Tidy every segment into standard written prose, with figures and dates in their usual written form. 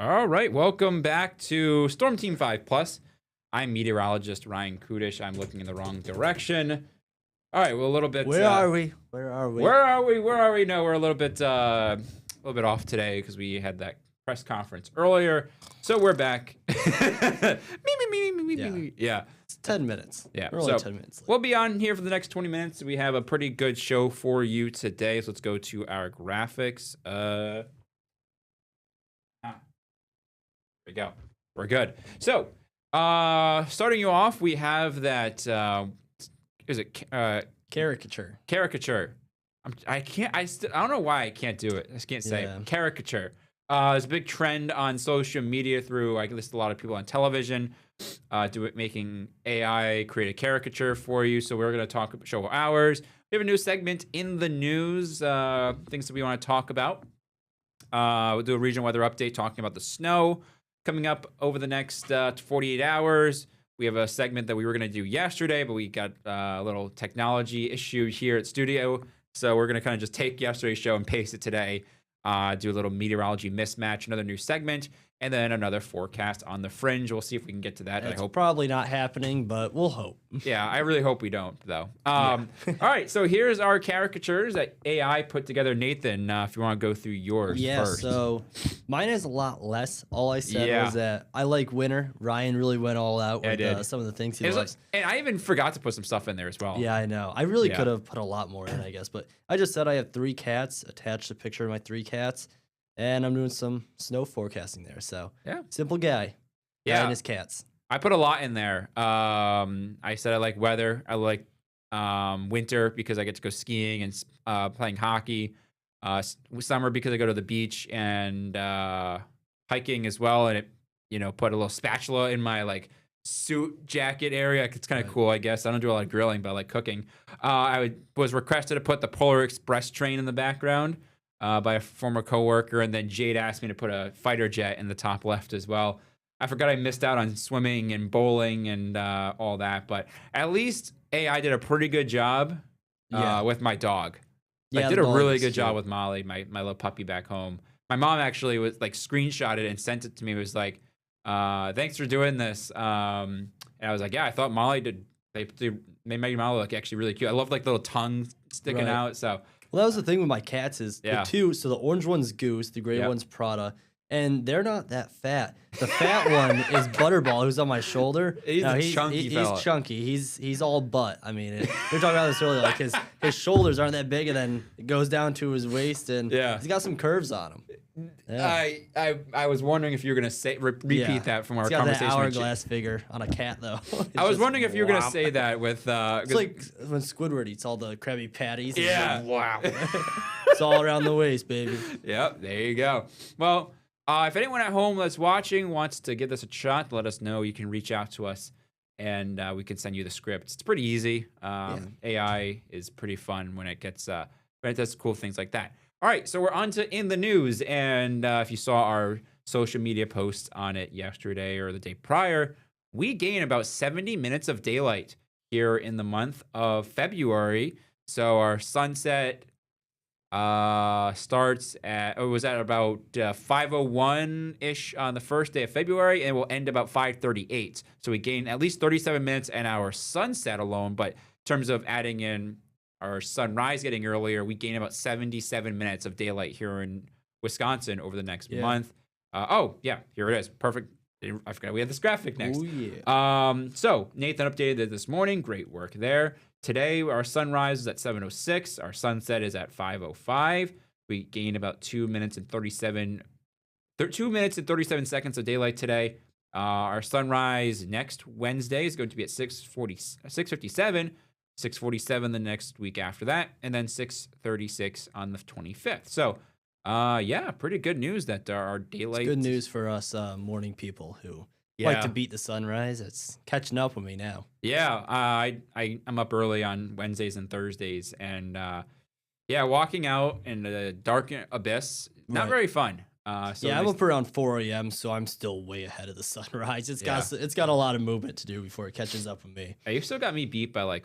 All right, welcome back to Storm Team 5 Plus. I'm meteorologist Ryan Kudish. I'm looking in the wrong direction. All right, well, a little bit. Where are we? Where are we? Where are we? Where are we? No, we're a little bit off today because we had that press conference earlier. So we're back. Yeah. It's 10 minutes. Yeah. We're only 10 minutes late. We'll be on here for the next 20 minutes. We have a pretty good show for you today. So let's go to our graphics. There we go. We're good. So, starting you off, we have that. Is it Caricature. caricature? I don't know why I can't do it. I just can't say Yeah. caricature. It's a big trend on social media through, I list a lot of people on television, making AI create a caricature for you. So we're going to show ours. We have a new segment in the news, things that we want to talk about. We'll do a regional weather update talking about the snow coming up over the next 48 hours. We have a segment that we were going to do yesterday, but we got a little technology issue here at studio. So we're going to kind of just take yesterday's show and paste it today. Do a little meteorology mismatch, another new segment, and then another forecast on the fringe. We'll see if we can get to that. It's I hope. probably not happening, but we'll hope. Yeah, I really hope we don't, though. All right, so here's our caricatures that AI put together. Nathan, if you want to go through yours first. So mine is a lot less. All I said Yeah. was that I like winter. Ryan really went all out with some of the things he likes. And I even forgot to put some stuff in there as well. Yeah, I know. I really Yeah. could have put a lot more in, I guess. But I just said I have 3 cats, attached a picture of my 3 cats, and I'm doing some snow forecasting there. So Yeah. simple guy. Yeah. Guy and his cats. I put a lot in there. I said I like weather. I like winter because I get to go skiing and playing hockey. Summer because I go to the beach and hiking as well. And put a little spatula in my suit jacket area. It's kind of cool, I guess. I don't do a lot of grilling, but I like cooking. Was requested to put the Polar Express train in the background by a former coworker, and then Jade asked me to put a fighter jet in the top left as well. I forgot I missed out on swimming and bowling and all that, but at least AI did a pretty good job with my dog. Yeah, Did the a dog really is good cute. job with Molly, my little puppy back home. My mom actually was screenshotted it and sent it to me. It was like, thanks for doing this. And I was like, yeah, I thought Molly did. They made Molly look actually really cute. I love little tongue sticking out. So. Well, that was the thing with my cats is Yeah. the 2. So the orange one's Goose, the gray Yep. one's Prada, and they're not that fat. The fat one is Butterball, who's on my shoulder. He's a chunky fella. He's chunky. He's all butt. I mean, we were talking about this earlier. Like his shoulders aren't that big, and then it goes down to his waist, and he's got some curves on him. Yeah. I was wondering if you were gonna repeat that from our He's got conversation. that with hourglass figure on a cat, though. I was wondering if you were gonna say that with. It's like when Squidward eats all the Krabby Patties. Yeah. Wow. It's all around the waist, baby. Yep, there you go. Well, if anyone at home that's watching wants to give this a shot, let us know. You can reach out to us, and we can send you the script. It's pretty easy. AI is pretty fun when it does cool things like that. All right, so we're on to in the news, and if you saw our social media posts on it yesterday or the day prior, we gain about 70 minutes of daylight here in the month of February. So our sunset starts was at about 5:01-ish on the first day of February, and will end about 5:38. So we gain at least 37 minutes in our sunset alone, but in terms of adding in our sunrise getting earlier, we gain about 77 minutes of daylight here in Wisconsin over the next month. Here it is. Perfect. I forgot we had this graphic next. Oh, yeah. So Nathan updated it this morning. Great work there. Today, our sunrise is at 7:06. Our sunset is at 5:05. We gain about 2 minutes and 37 seconds of daylight today. Our sunrise next Wednesday is going to be at 6:57. 6:47 the next week after that, and then 6:36 on the 25th. So, pretty good news that our daylight. It's good news for us morning people who like to beat the sunrise. It's catching up with me now. Yeah, I'm up early on Wednesdays and Thursdays, and walking out in the dark abyss, not very fun. I'm up around 4 a.m., so I'm still way ahead of the sunrise. It's got a lot of movement to do before it catches up with me. You still got me beat by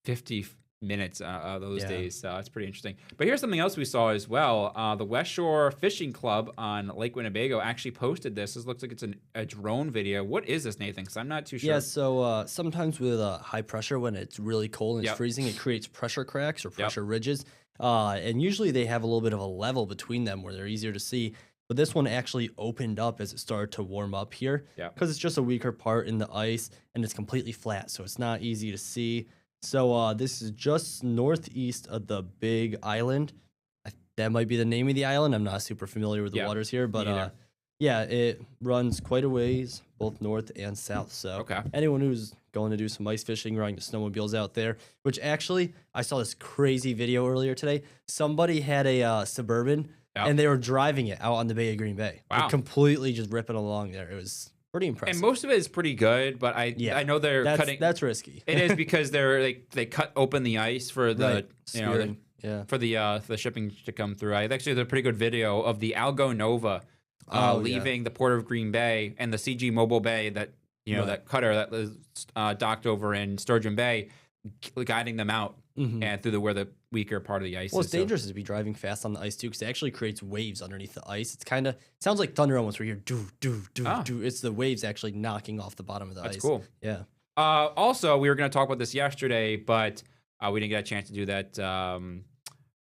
50 minutes those days. So it's pretty interesting. But here's something else we saw as well. The West Shore Fishing Club on Lake Winnebago actually posted this. This looks like it's a drone video. What is this, Nathan? Because I'm not too sure. Yeah, so sometimes with high pressure, when it's really cold and it's freezing, it creates pressure cracks or pressure ridges. And usually they have a little bit of a level between them where they're easier to see. But this one actually opened up as it started to warm up here because it's just a weaker part in the ice and it's completely flat, so it's not easy to see. So this is just northeast of the Big Island. That might be the name of the island. I'm not super familiar with the waters here, but yeah, it runs quite a ways, both north and south. So anyone who's going to do some ice fishing, riding the snowmobiles out there, which actually, I saw this crazy video earlier today. Somebody had a Suburban, and they were driving it out on the Bay of Green Bay. Wow. Completely just ripping along there. It was pretty impressive. And most of it is pretty good, but I know they're cutting. That's risky. It is because they cut open the ice for the for the shipping to come through. I actually did a pretty good video of the Algo Nova leaving the port of Green Bay and the CG Mobile Bay that that cutter that was docked over in Sturgeon Bay, guiding them out and through where the weaker part of the ice is. Well, it's dangerous to be driving fast on the ice too, because it actually creates waves underneath the ice. It's kind of sounds like thunder almost, where you're do. It's the waves actually knocking off the bottom of the ice. That's cool. Yeah. Also, we were going to talk about this yesterday, but we didn't get a chance to do that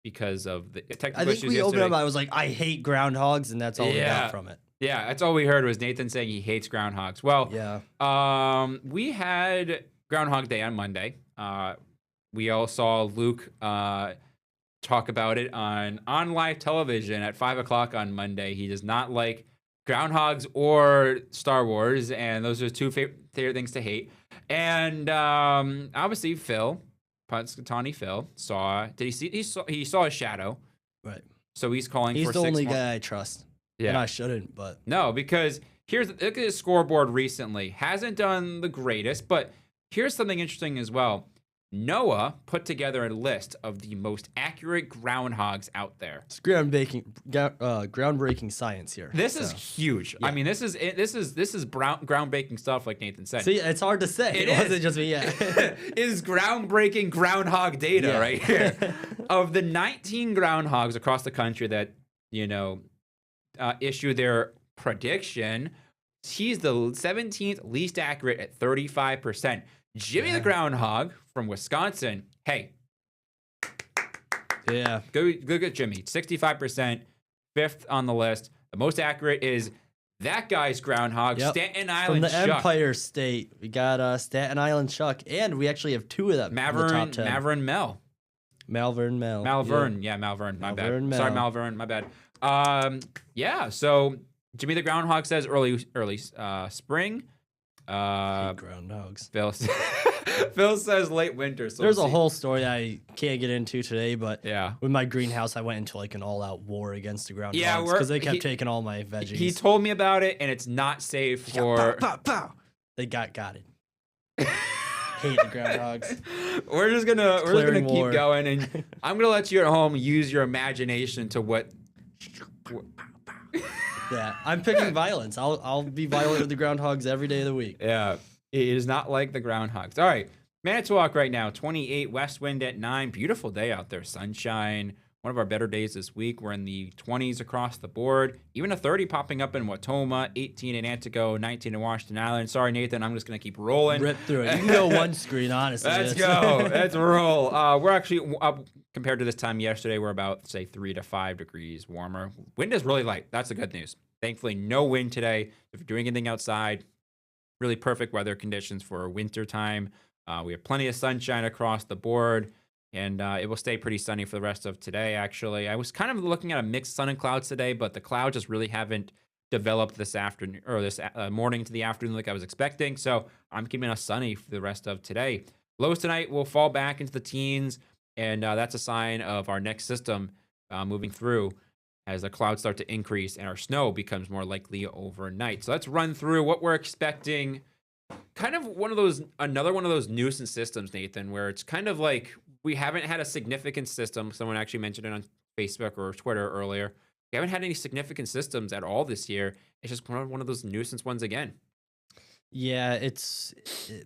because of the technical issues. I think we opened up. I was like, I hate groundhogs, and that's all we got from it. Yeah, that's all we heard was Nathan saying he hates groundhogs. Well, we had Groundhog Day on Monday. We all saw Luke talk about it on live television at 5 o'clock on Monday. He does not like groundhogs or Star Wars, and those are two favorite things to hate. And obviously, Punxsutawney Phil saw. Did he see? He saw a shadow. Right. So he's calling. He's for the 6 only more. guy I trust. Yeah. And I shouldn't, but no, because look at his scoreboard recently. Hasn't done the greatest, but here's something interesting as well. NOAA put together a list of the most accurate groundhogs out there. It's groundbreaking science here. This is huge. Yeah. I mean, this is groundbreaking stuff, like Nathan said. See, it's hard to say. It wasn't just me. Yeah, it is groundbreaking groundhog data right here. Of the 19 groundhogs across the country that issue their prediction, he's the 17th least accurate at 35%. Jimmy the Groundhog from Wisconsin. Hey. Yeah. Good Jimmy. 65%, 5th on the list. The most accurate is that guy's groundhog, Staten Island Chuck. From the Chuck. Empire State. We got Staten Island Chuck, and we actually have 2 of them. Malvern Mel. Malvern. Malvern. My bad. Sorry, Malvern. My bad. So Jimmy the Groundhog says early spring. Groundhogs. Phil says late winter. So there's a whole story I can't get into today, but yeah, with my greenhouse, I went into like an all-out war against the groundhogs because they kept taking all my veggies. He told me about it, and it's not safe for. They got it. Hate the groundhogs. We're just gonna keep going, and I'm gonna let you at home use your imagination to what. Yeah, I'm picking violence. I'll be violent with the groundhogs every day of the week. Yeah, it is not like the groundhogs. All right, Manitowoc right now, 28, west wind at 9. Beautiful day out there, sunshine. One of our better days this week. We're in the 20s across the board. Even a 30 popping up in Wautoma, 18 in Antigo, 19 in Washington Island. Sorry, Nathan, I'm just going to keep rolling. Rip through it. You can go one screen, honestly. Let's go. Let's roll. We're actually up compared to this time yesterday. We're about, say, 3 to 5 degrees warmer. Wind is really light. That's the good news. Thankfully, no wind today. If you're doing anything outside, really perfect weather conditions for winter time. We have plenty of sunshine across the board. And it will stay pretty sunny for the rest of today, actually. I was kind of looking at a mixed sun and clouds today, but the clouds just really haven't developed this afternoon or this morning to the afternoon like I was expecting. So I'm keeping us sunny for the rest of today. Lows tonight will fall back into the teens, and that's a sign of our next system moving through as the clouds start to increase and our snow becomes more likely overnight. So let's run through what we're expecting. Kind of another one of those nuisance systems, Nathan, where it's kind of like we haven't had a significant system. Someone actually mentioned it on Facebook or Twitter earlier. We haven't had any significant systems at all this year. It's just one of those nuisance ones again. Yeah,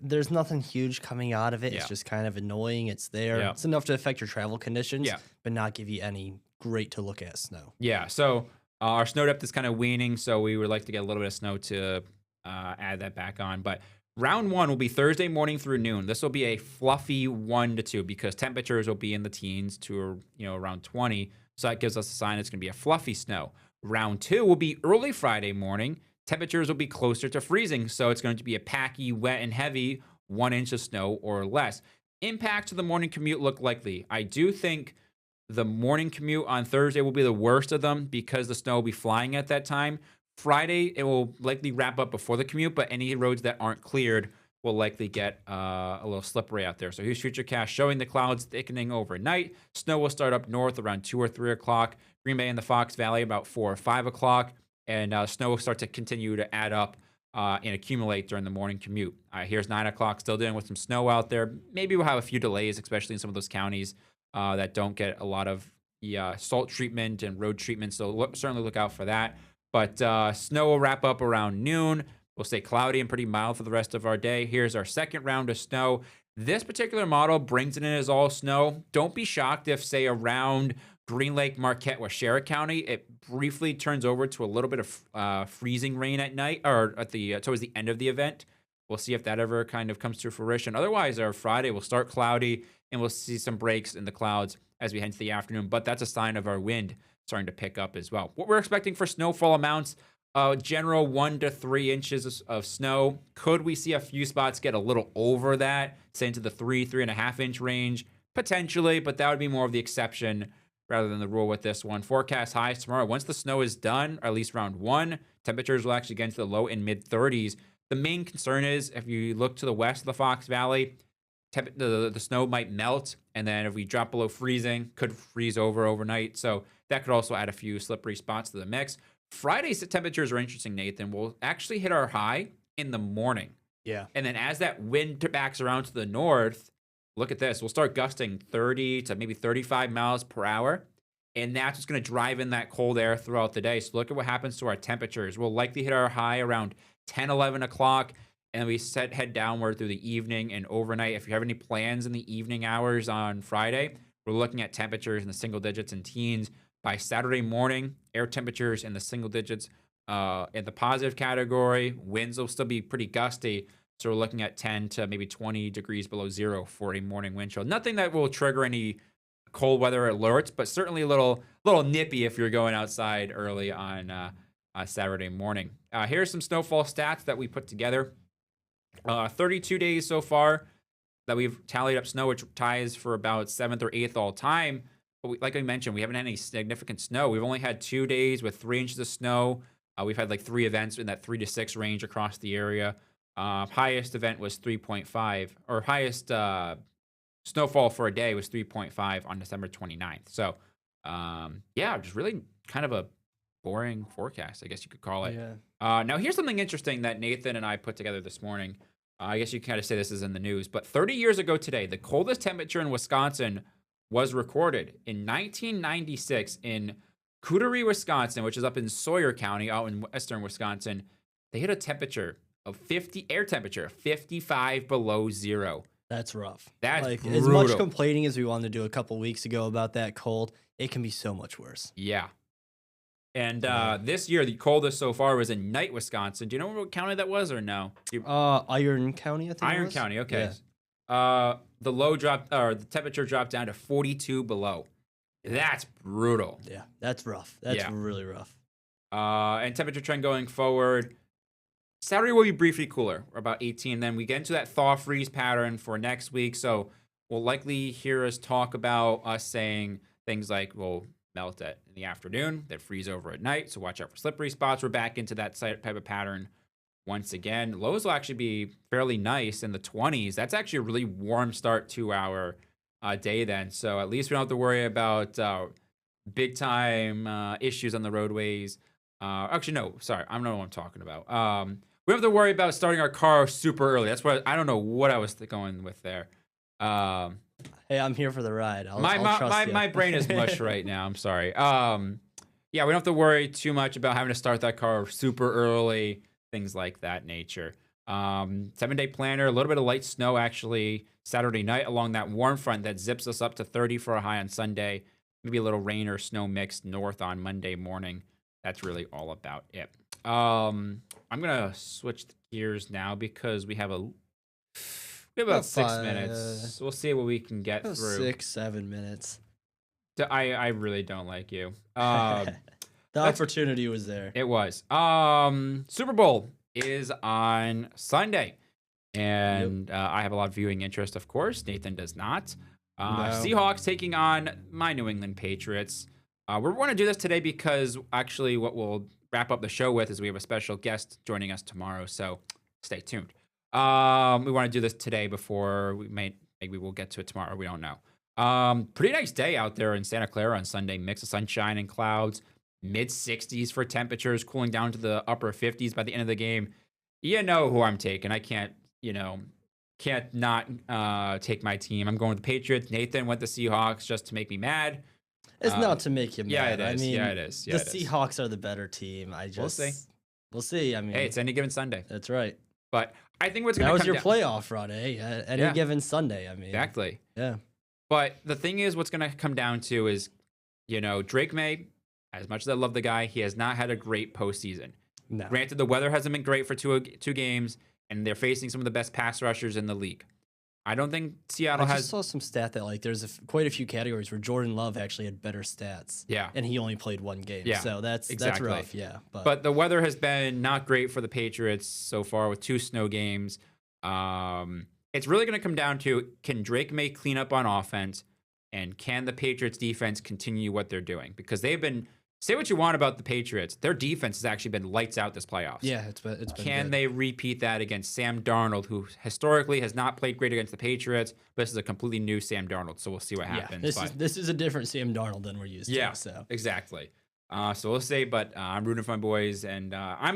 there's nothing huge coming out of it. It's Yeah. just kind of annoying. It's there. Yeah. It's enough to affect your travel conditions, Yeah. but not give you any great to look at snow. Yeah. So our snow depth is kind of waning, so we would like to get a little bit of snow to add that back on. But round one will be Thursday morning through noon. This will be a fluffy 1 to 2 because temperatures will be in the teens to around 20. So that gives us a sign it's going to be a fluffy snow. Round two will be early Friday morning. Temperatures will be closer to freezing, so it's going to be a packy, wet, and heavy 1 inch of snow or less. Impact to the morning commute look likely. I do think the morning commute on Thursday will be the worst of them because the snow will be flying at that time. Friday, it will likely wrap up before the commute, but any roads that aren't cleared will likely get a little slippery out there. So here's Futurecast showing the clouds thickening overnight. Snow will start up north around 2 or 3 o'clock. Green Bay and the Fox Valley about 4 or 5 o'clock. And snow will start to continue to add up and accumulate during the morning commute. Here's 9 o'clock, still dealing with some snow out there. Maybe we'll have a few delays, especially in some of those counties that don't get a lot of salt treatment and road treatment. So certainly look out for that. But snow will wrap up around noon. We'll stay cloudy and pretty mild for the rest of our day. Here's our second round of snow. This particular model brings it in as all snow. Don't be shocked if, say, around Green Lake, Marquette, Waushara County, it briefly turns over to a little bit of freezing rain at night or at the towards the end of the event. We'll see if that ever kind of comes to fruition. Otherwise, our Friday will start cloudy and we'll see some breaks in the clouds as we head into the afternoon. But that's a sign of our wind starting to pick up as well. What we're expecting for snowfall amounts, general 1 to 3 inches of snow. Could we see a few spots get a little over that, say into the 3.5 inch range? Potentially, but that would be more of the exception rather than the rule with this one. Forecast highs tomorrow. Once the snow is done, or at least round one, temperatures will actually get into the low and mid 30s. The main concern is if you look to the west of the Fox Valley, the snow might melt, and then if we drop below freezing, could freeze over overnight. So that could also add a few slippery spots to the mix. Friday's temperatures are interesting, Nathan. We'll actually hit our high in the morning. Yeah. And then as that wind backs around to the north, look at this. We'll start gusting 30 to maybe 35 miles per hour. And that's what's going to drive in that cold air throughout the day. So look at what happens to our temperatures. We'll likely hit our high around 10, 11 o'clock. And we head downward through the evening and overnight. If you have any plans in the evening hours on Friday, we're looking at temperatures in the single digits and teens. By Saturday morning, air temperatures in the single digits in the positive category. Winds will still be pretty gusty. So we're looking at 10 to maybe 20 degrees below zero for a morning wind chill. Nothing that will trigger any cold weather alerts, but certainly a little nippy if you're going outside early on Saturday morning. Here's some snowfall stats that we put together. 32 days so far that we've tallied up snow, which ties for about 7th or 8th all time. But like I mentioned, we haven't had any significant snow. We've only had 2 days with 3 inches of snow. We've had like 3 events in that 3 to 6 range across the area. Highest event was 3.5, or highest snowfall for a day was 3.5 on December 29th. So, yeah, just really kind of a boring forecast, I guess you could call it. Yeah. Now, here's something interesting that Nathan and I put together this morning. I guess you can kind of say this is in the news, but 30 years ago today, the coldest temperature in Wisconsin was recorded in 1996 in Cootery, Wisconsin, which is up in Sawyer County, out in western Wisconsin. They hit a temperature of air temperature 55 below zero. That's rough. That's like brutal. As much complaining as we wanted to do a couple weeks ago about that cold, it can be so much worse. Yeah. And this year, the coldest so far was in Knight, Wisconsin. Do you know what county that was, or no? Iron County, I think. Iron County. Okay. Yeah. The temperature dropped down to 42 below. That's brutal. Yeah, that's rough. That's really rough. And temperature trend going forward. Saturday will be briefly cooler, about 18. Then we get into that thaw freeze pattern for next week. So we'll likely hear us talk about us saying things like we'll melt in the afternoon, then freeze over at night. So watch out for slippery spots. We're back into that type of pattern once again. Lows will actually be fairly nice in the 20s. That's actually a really warm start to our day then. So at least we don't have to worry about big time issues on the roadways. Actually, no, sorry. I don't know what I'm talking about. We don't have to worry about starting our car super early. That's what I don't know what I was going with there. Hey, I'm here for the ride. My brain is mush right now. I'm sorry. Yeah, we don't have to worry too much about having to start that car super early, things like that nature. 7-day planner, a little bit of light snow actually Saturday night along that warm front that zips us up to 30 for a high on Sunday. Maybe a little rain or snow mixed north on Monday morning. That's really all about it. I'm gonna switch gears now because we have about 6 minutes. We'll see what we can get through. 6-7 minutes. I really don't like you. The opportunity was there. It was. Super Bowl is on Sunday, and I have a lot of viewing interest, of course. Nathan does not. No. Seahawks taking on my New England Patriots. We're going to do this today because actually what we'll wrap up the show with is we have a special guest joining us tomorrow, so stay tuned. We want to do this today before maybe we'll get to it tomorrow. We don't know. Pretty nice day out there in Santa Clara on Sunday. Mix of sunshine and clouds. Mid 60s for temperatures, cooling down to the upper 50s by the end of the game. You know who I'm taking. I can't not take my team. I'm going with the Patriots. Nathan went the Seahawks just to make me mad. It's not to make you mad. Yeah, it is. I mean, it is. The Seahawks are the better team. We'll see. We'll see. I mean, hey, it's any given Sunday. That's right. But I think what's going to come That was your playoff run, eh? Any given Sunday, I mean. Exactly. Yeah. But the thing is, what's going to come down to is, Drake May, as much as I love the guy, he has not had a great postseason. No. Granted, the weather hasn't been great for two games, and they're facing some of the best pass rushers in the league. I don't think Seattle has. I just saw some stat that there's quite a few categories where Jordan Love actually had better stats. Yeah. And he only played one game. Yeah. So that's rough. Yeah. But the weather has been not great for the Patriots so far with 2 snow games. It's really going to come down to, can Drake May clean up on offense, and can the Patriots defense continue what they're doing? Because they've been, say what you want about the Patriots, their defense has actually been lights out this playoffs. Yeah, it's been Can good. they repeat that against Sam Darnold, who historically has not played great against the Patriots, but this is a completely new Sam Darnold, so we'll see what happens. This is a different Sam Darnold than we're used to. Yeah, so. Exactly. So we'll see, but I'm rooting for my boys, and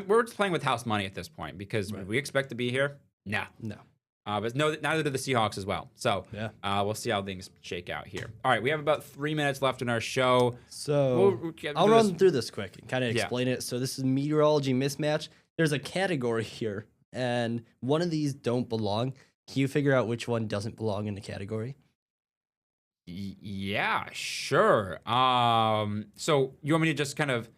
we're just playing with house money at this point because we expect to be here. No. But no, neither do the Seahawks as well. So we'll see how things shake out here. All right, we have about 3 minutes left in our show. So I'll run through this quick and kind of explain it. So this is meteorology mismatch. There's a category here, and one of these don't belong. Can you figure out which one doesn't belong in the category? Yeah, sure. So you want me to just kind of...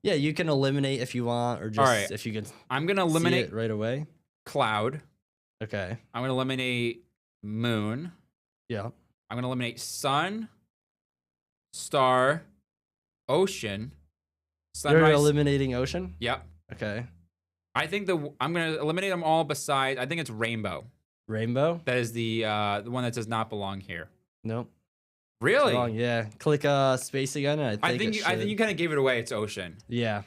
Yeah, you can eliminate if you want, or just if you can. I'm gonna eliminate it right away. Cloud. Okay. I'm going to eliminate moon. Yeah. I'm going to eliminate sun, star, ocean, sunrise. You're eliminating ocean? Yep. Okay. I think I'm going to eliminate them all besides, I think it's rainbow. Rainbow? That is the one that does not belong here. Nope. Really? Wrong, yeah. Click space again. And I think you kind of gave it away. It's ocean. Yeah.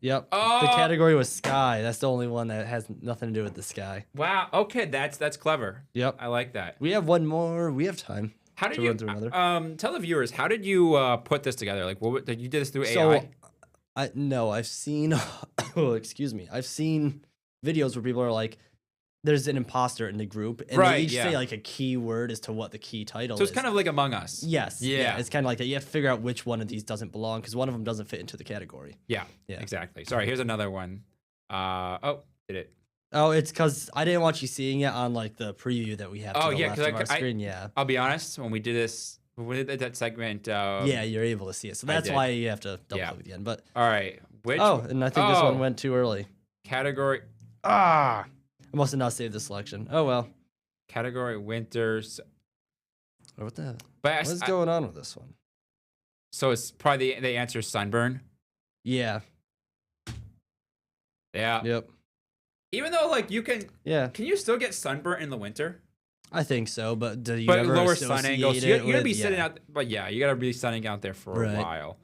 Yep. Oh! The category was sky. That's the only one that has nothing to do with the sky. Wow. Okay, that's clever. Yep. I like that. We have one more. We have time. How did you run through another? Tell the viewers, how did you put this together? Like, what did you do this through AI? I've seen. Oh, excuse me. I've seen videos where people are like, there's an imposter in the group, and they each say like a key word as to what the key title is. So it's kind of like Among Us. Yes. Yeah. It's kind of like that. You have to figure out which one of these doesn't belong because one of them doesn't fit into the category. Yeah. Exactly. Sorry. Here's another one. Did it? Oh, it's because I didn't want you seeing it on like the preview that we have. To the left of our screen. I'll be honest. When we did this, that segment. You're able to see it. So that's why you have to double click at the end. But all right. And I think this one went too early. Category. I must have not saved the selection. Oh well. Category winters. What the? What's going on with this one? So it's probably the answer sunburn. Yeah. Yeah. Yep. Even though like you can. Yeah. Can you still get sunburn in the winter? I think so, but do you ever lower sun angles? You're gonna be sitting out. But you gotta be sunning out there for a while.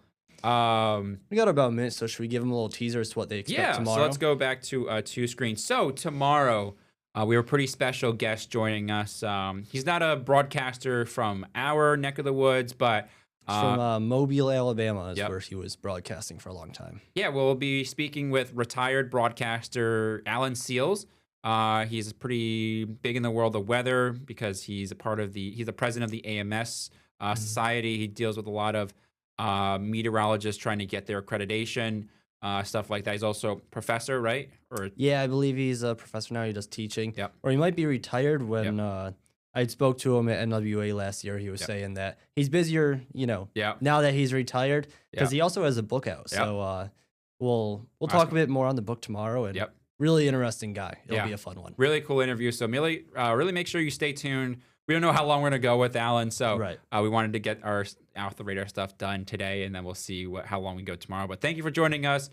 We got about a minute, so should we give them a little teaser as to what they expect tomorrow? So let's go back to 2 screens. So tomorrow, we have a pretty special guest joining us. He's not a broadcaster from our neck of the woods, but from Mobile, Alabama is where he was broadcasting for a long time. Yeah, we'll be speaking with retired broadcaster Alan Seals. He's pretty big in the world of weather because he's the president of the AMS Society. He deals with a lot of meteorologists trying to get their accreditation. stuff like that. He's also professor, right? Or Yeah, I believe he's a professor now. He does teaching. Yep. Or he might be retired when I spoke to him at NWA last year. He was saying that he's busier, now that he's retired, because he also has a book out. So we'll talk a bit more on the book tomorrow. And really interesting guy. It'll be a fun one. Really cool interview. So really make sure you stay tuned. We don't know how long we're going to go with Alan, so we wanted to get our Off the Radar stuff done today, and then we'll see how long we go tomorrow. But thank you for joining us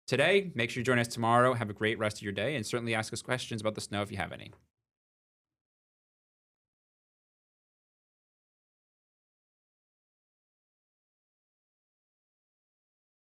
today. Make sure you join us tomorrow. Have a great rest of your day, and certainly ask us questions about the snow if you have any.